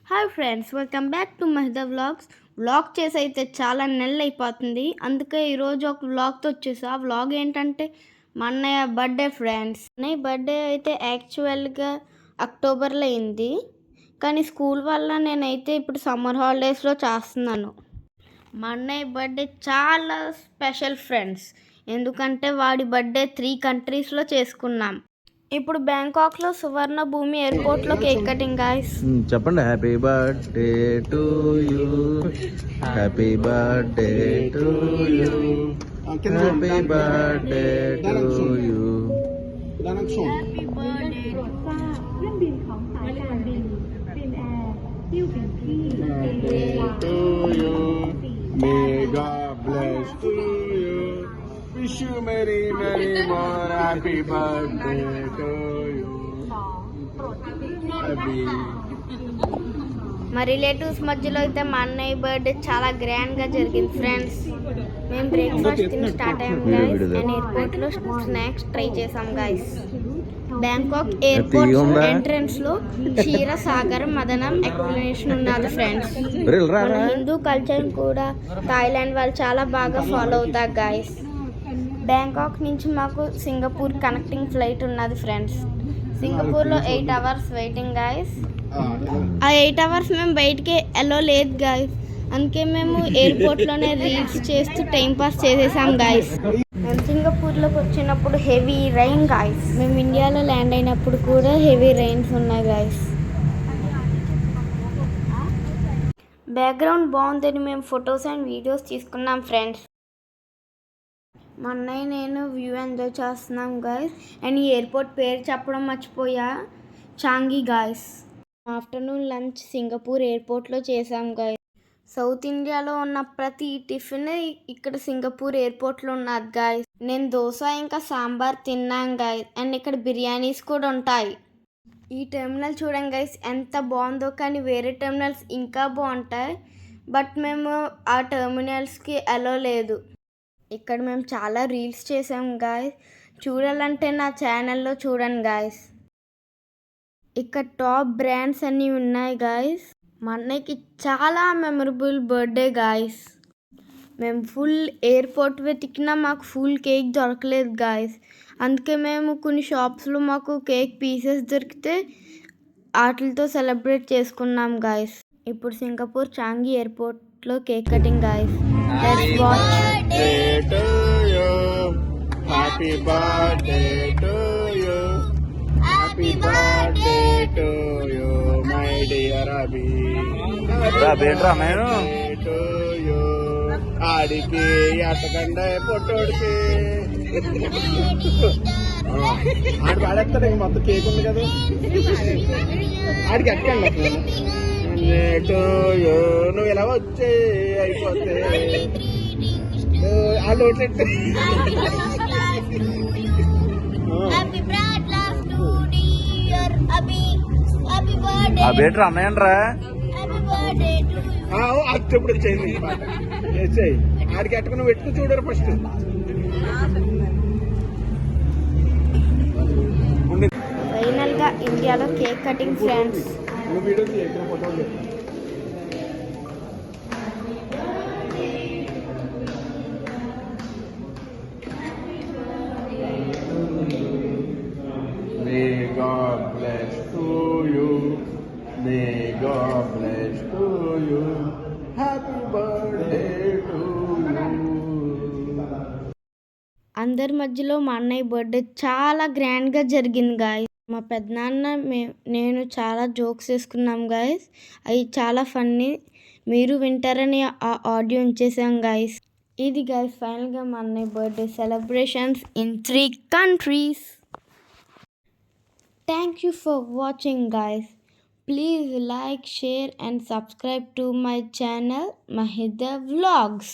Hi friends, welcome back to Mahida vlogs. Vlog చేసి అయితే చాలా నెలలు అయిపోతుంది. అందుకే ఈరోజు ఒక వ్లాగ్తో వచ్చేసా. ఆ వ్లాగ్ ఏంటంటే మా అన్నయ్య బర్త్డే ఫ్రెండ్స్. అన్నయ్య బర్త్డే అయితే యాక్చువల్గా అక్టోబర్లో అయింది, కానీ స్కూల్ వల్ల నేనైతే ఇప్పుడు సమ్మర్ హాలిడేస్లో చేస్తున్నాను. మా అన్నయ్య బర్త్డే చాలా స్పెషల్ ఫ్రెండ్స్, ఎందుకంటే వాడి బర్త్డే 3 కంట్రీస్లో చేసుకున్నాం. ఇప్పుడు బ్యాంకాక్లో సువర్ణ భూమి ఎయిర్పోర్ట్లో కేక్ కటింగ్ గాయ్స్. చెప్పండి. Happy birthday to you, happy birthday to you, happy birthday to you. May God bless to you. Wish you many, many more happy birthday to you. Happy. మా relatives మధ్యలో అయితే మా అన్నయ్య birthday చాలా గ్రాండ్గా జరిగింది friends. మేము బ్రేక్ఫాస్ట్ తిని స్టార్ట్ అయ్యాం గైస్ అండ్ ఎయిర్పోర్ట్లో స్నాక్స్ ట్రై చేసాం గైస్. బ్యాంకాక్ ఎయిర్పోర్ట్ ఎంట్రన్స్లో క్షీరసాగర్ మదనం ఎక్స్ప్లెనేషన్ ఉన్నది ఫ్రెండ్స్. మన హిందూ కల్చర్ కూడా థాయిలాండ్ వాళ్ళు చాలా బాగా ఫాలో అవుతారు గైస్. బ్యాంకాక్ నుంచి మాకు సింగపూర్ కనెక్టింగ్ ఫ్లైట్ ఉన్నది ఫ్రెండ్స్. సింగపూర్లో 8 అవర్స్ వెయిటింగ్ గైస్. ఆ 8 అవర్స్ మేము బయటికి ఎల్లో లేదు గైస్, అందుకే మేము ఎయిర్పోర్ట్లోనే రీల్స్ చేస్తూ టైం పాస్ చేసేసాం గైస్. మేము సింగపూర్లోకి వచ్చినప్పుడు హెవీ రైన్ గైస్. మేము ఇండియాలో ల్యాండ్ అయినప్పుడు కూడా హెవీ రైన్స్ ఉన్నాయి గైస్. బ్యాక్గ్రౌండ్ బాగుందని మేము ఫొటోస్ అండ్ వీడియోస్ తీసుకున్నాం ఫ్రెండ్స్. మా అన్నయ్య నేను వ్యూ ఎంజాయ్ చేస్తున్నాం గైస్. అండ్ ఈ ఎయిర్పోర్ట్ పేరు చెప్పడం మర్చిపోయా, Changi guys. Afternoon lunch Singapore ఎయిర్పోర్ట్లో చేసాం గైస్. సౌత్ ఇండియాలో ఉన్న ప్రతి టిఫిన్ ఇక్కడ సింగపూర్ ఎయిర్పోర్ట్లో ఉన్నది గైస్. నేను దోశ ఇంకా సాంబార్ తిన్నాం గైస్. అండ్ ఇక్కడ బిర్యానీస్ కూడా ఉంటాయి. ఈ టెర్మినల్ చూడండి గైస్ ఎంత బాగుందో, కానీ వేరే టెర్మినల్స్ ఇంకా బాగుంటాయి, బట్ మేము ఆ టెర్మినల్స్కి అలో లేదు. ఇక్కడ మేము చాలా రీల్స్ చేసాం గాయస్, చూడాలంటే నా ఛానల్లో చూడండి గాయస్. ఇక్కడ టాప్ బ్రాండ్స్ అన్నీ ఉన్నాయి గాయస్. మా అన్నయ్యకి చాలా మెమరబుల్ బర్త్డే గాయస్. మేము ఫుల్ ఎయిర్పోర్ట్ వెతికినా మాకు ఫుల్ కేక్ దొరకలేదు గాయస్. అందుకే మేము కొన్ని షాప్స్లో మాకు కేక్ పీసెస్ దొరికితే వాటితో సెలబ్రేట్ చేసుకున్నాం గాయస్. ఇప్పుడు సింగపూర్ చాంగి ఎయిర్పోర్ట్లో cake cutting guys. Let's watch. Happy birthday to you, happy birthday to you, my dear Abhi. Happy birthday to you. ఆడికి అట్టకండ పొట్టోడికి ఆడి పాడేస్తాడు. మొత్తం కేక్ ఉంది కదా, ఆడికి ఎక్కండి. నువ్వు ఇలా వచ్చే అయిపోతే ఆ బేటర్ అన్నయ్యరా అప్పుడు చేయండి. ఆడికి ఎట్టుకుని పెట్టుకు చూడరు ఫస్ట్. ఫైనల్ గా ఇండియాలో cake cutting friends. May God bless to you, may God bless to you, happy birthday to you. అందరి మధ్యలో మా అన్నయ్య బర్త్డే చాలా గ్రాండ్గా జరిగింది గాయస్. మా పెద్దనాన్న నేను చాలా జోక్స్ వేసుకున్నాం గాయస్, అవి చాలా ఫన్నీ. మీరు వింటారని ఆ ఆడియో ఉంచేసాం గాయస్. ఇది గాయస్ ఫైనల్గా మా అన్నయ్య birthday celebrations in 3 countries. Thank you for watching guys. Please like, share and subscribe to my channel Mahida Vlogs.